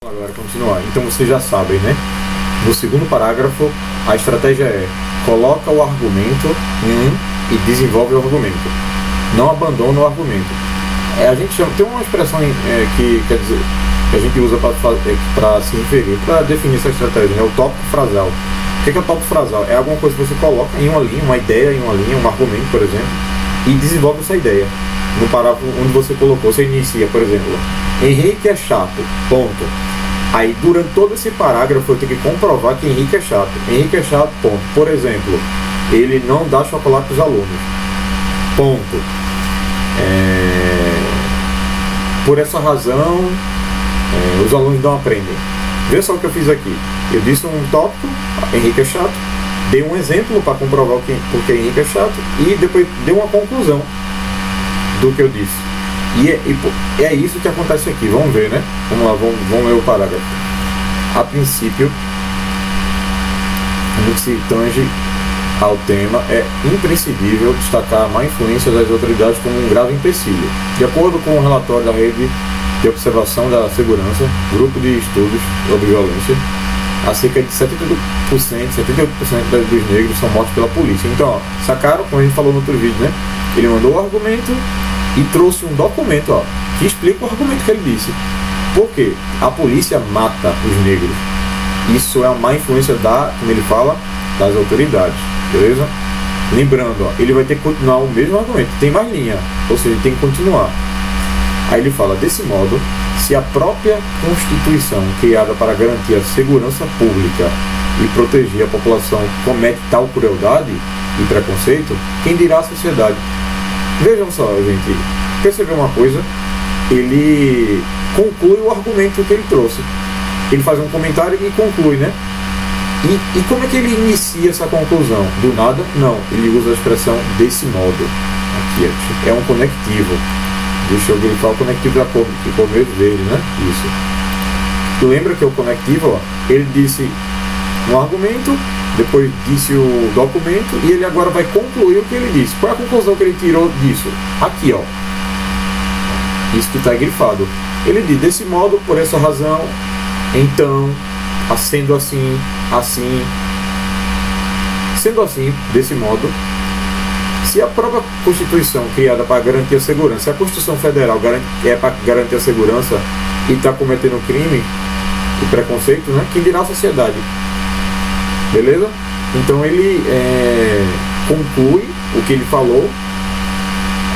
Agora, continuar. Então vocês já sabem, né? No segundo parágrafo, a estratégia é: coloca o argumento e desenvolve o argumento. Não abandona o argumento. A gente chama, tem uma expressão que quer dizer, que a gente usa para se referir, para definir essa estratégia, né? O tópico frasal. O que é o tópico frasal? É alguma coisa que você coloca em uma linha, uma ideia em uma linha, um argumento, por exemplo, e desenvolve essa ideia. No parágrafo onde você colocou, você inicia, por exemplo, Henrique é chato, ponto. Aí, durante todo esse parágrafo, eu tenho que comprovar que Henrique é chato. Henrique é chato, ponto. Por exemplo, ele não dá chocolate para os alunos, ponto. Por essa razão, os alunos não aprendem. Vê só o que eu fiz aqui. Eu disse um tópico, Henrique é chato, dei um exemplo para comprovar porque Henrique é chato e depois dei uma conclusão do que eu disse. E é isso que acontece aqui. Vamos ver, né? Vamos lá, vamos ler o parágrafo. A princípio, no que se tange ao tema, é imprescindível destacar a má influência das autoridades como um grave empecilho. De acordo com o relatório da Rede de Observação da Segurança, Grupo de Estudos sobre Violência, a cerca de 78% dos negros são mortos pela polícia. Então, ó, sacaram, como a gente falou no outro vídeo, né? Ele mandou o argumento e trouxe um documento, ó, que explica o argumento que ele disse. Por quê? A polícia mata os negros. Isso é a má influência como ele fala, das autoridades. Beleza? Lembrando, ó, ele vai ter que continuar o mesmo argumento. Tem mais linha, ou seja, ele tem que continuar. Aí ele fala: desse modo, se a própria Constituição, criada para garantir a segurança pública e proteger a população, comete tal crueldade e preconceito, quem dirá a sociedade? Vejam só, gente, percebeu uma coisa? Ele conclui o argumento que ele trouxe. Ele faz um comentário e conclui, né? E como é que ele inicia essa conclusão? Do nada? Não, ele usa a expressão desse modo. Aqui é um conectivo. Deixa eu grifar o conectivo da cor, que ficou meio verde, né? Isso. Lembra que o conectivo, ó, ele disse um argumento, depois disse o documento e ele agora vai concluir o que ele disse. Qual é a conclusão que ele tirou disso? Aqui, ó. Isso que está grifado. Ele diz: desse modo, por essa razão, então, sendo assim, sendo assim, desse modo, se a própria Constituição criada para garantir a segurança, se a Constituição Federal é para garantir a segurança e está cometendo crime e preconceito, né? Quem dirá a sociedade? Beleza? Então ele conclui o que ele falou,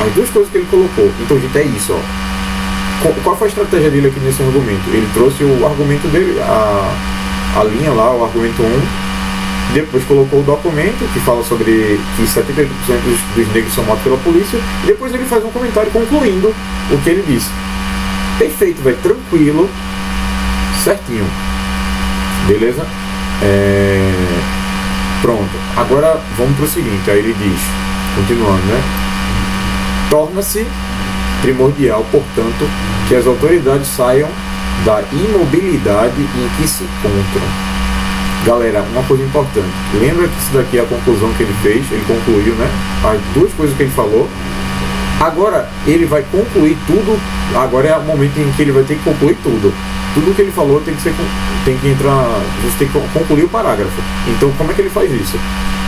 as duas coisas que ele colocou. Então, gente, é isso, ó. Qual foi a estratégia dele aqui nesse argumento? Ele trouxe o argumento dele, a linha lá, o argumento 1, depois colocou o documento que fala sobre que 78% dos negros são mortos pela polícia, e depois ele faz um comentário concluindo o que ele disse. Perfeito, velho, tranquilo, certinho. Beleza? Pronto, agora vamos para o seguinte. Aí ele diz, continuando, né? Torna-se primordial, portanto, que as autoridades saiam da imobilidade em que se encontram. Galera, uma coisa importante, lembra que isso daqui é a conclusão que ele fez, ele concluiu, né? As duas coisas que ele falou. Agora ele vai concluir tudo. Agora é o momento em que ele vai ter que concluir tudo. Tudo que ele falou tem que entrar, você tem que concluir o parágrafo. Então, como é que ele faz isso?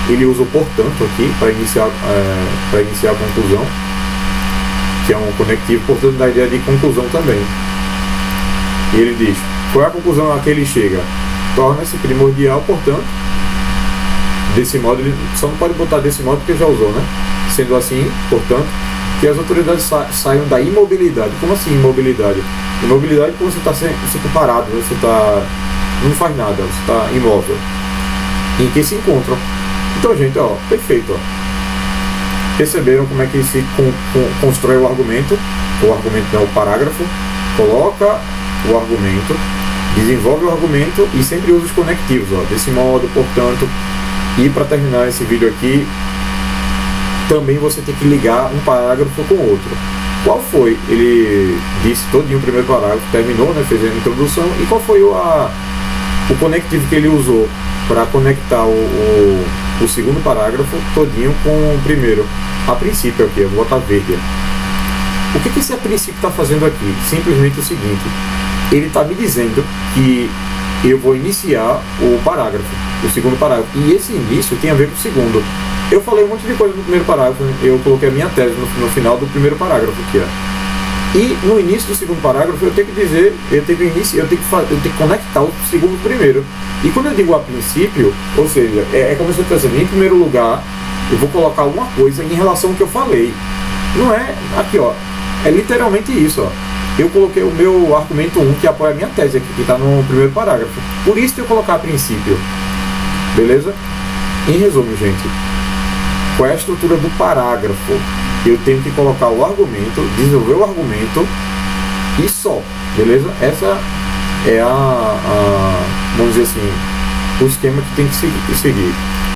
Ele usa o portanto aqui para iniciar a conclusão, que é um conectivo, portanto, da ideia de conclusão também. E ele diz: qual é a conclusão a que ele chega? Torna-se primordial, portanto, desse modo, ele só não pode botar desse modo porque já usou, né? Sendo assim, portanto, que as autoridades saiam da imobilidade. Como assim imobilidade? Imobilidade é quando você está parado, você não faz nada, você está imóvel. Em que se encontram. Então, gente, ó, perfeito, ó. Perceberam como é que se constrói o argumento? O argumento é o parágrafo, coloca o argumento, desenvolve o argumento e sempre usa os conectivos, ó, desse modo, portanto. E para terminar esse vídeo aqui, também você tem que ligar um parágrafo com o outro. Qual foi? Ele disse todinho o primeiro parágrafo, terminou, né, fez a introdução. E qual foi o conectivo que ele usou para conectar o segundo parágrafo todinho com o primeiro? A princípio aqui, eu vou botar verde. O que esse a princípio está fazendo aqui? Simplesmente o seguinte: ele está me dizendo que eu vou iniciar o parágrafo, o segundo parágrafo. E esse início tem a ver com o segundo. Eu falei um monte de coisa no primeiro parágrafo, né? Eu coloquei a minha tese no final do primeiro parágrafo aqui, ó. E no início do segundo parágrafo eu tenho que dizer, eu tenho que conectar o segundo com o primeiro. E quando eu digo a princípio, ou seja, é como se eu estivesse dizendo, em primeiro lugar, eu vou colocar alguma coisa em relação ao que eu falei. Não é, aqui ó, é literalmente isso, ó. Eu coloquei o meu argumento 1, que apoia a minha tese aqui, que está no primeiro parágrafo. Por isso que eu colocar a princípio. Beleza? Em resumo, gente, qual é a estrutura do parágrafo? Eu tenho que colocar o argumento, desenvolver o argumento e só. Beleza? Essa é vamos dizer assim, o esquema que tem que seguir.